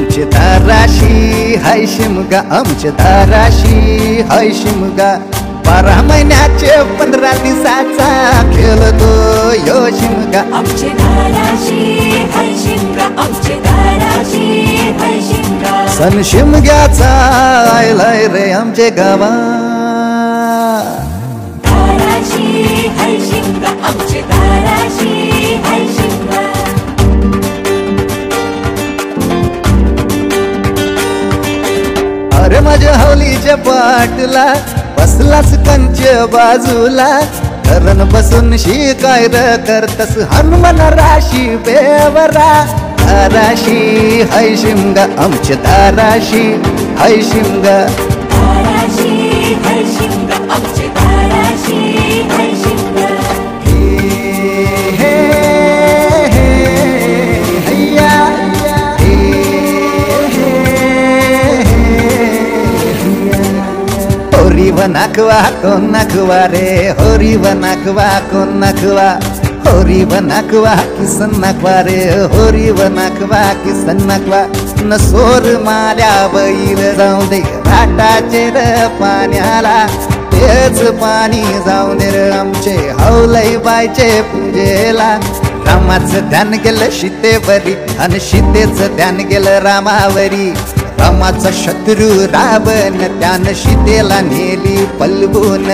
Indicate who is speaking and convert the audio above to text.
Speaker 1: आमचे दाराशी हाय शिमगा, आमचे दाराशी हाय शिमगा. 12 महिन्याचे 15 दिवसाचा खेळतो यो शिमगा.
Speaker 2: आमचे दाराशी हाय शिमगा, आमचे दाराशी हाय शिमगा.
Speaker 1: सण शिमग्याचा आयलाय रे आमचे गावा.
Speaker 2: दाराशी हाय शिमगा, आमचे दाराशी हाय शिमगा.
Speaker 1: अरे माझ्या हवलीच्या पाटला बसलास कंच बाजूला. धरण बसून शिकाय र करतस हनुमान राशी बेवरा. दाराशी हाय शिमगा, आमच्या दाराशी हाय शिमगा.
Speaker 2: दाराशी हाय शिमगा, आमचे दाराशी हाय शिमगा.
Speaker 1: हे हे हैया होरी बनाकवा कोण नाकवा रे, होरी बनाकवा कोण नाकवा. होरी बनाकवा किसन नाकवा रे, होरी बनाकवा किसन नाकवा. नसोर माल्या बैल जाऊ दे घाटाचे र पाण्याला. तेच पाणी जाऊ दे र आमचे हौलई बायचे पूजेला. रामाचं ध्यान गेलं सीतेवरी आणि सीतेचं ध्यान गेलं रामावरी. रामाचा शत्रू रावण त्यानं सीतेला नेली पलवून.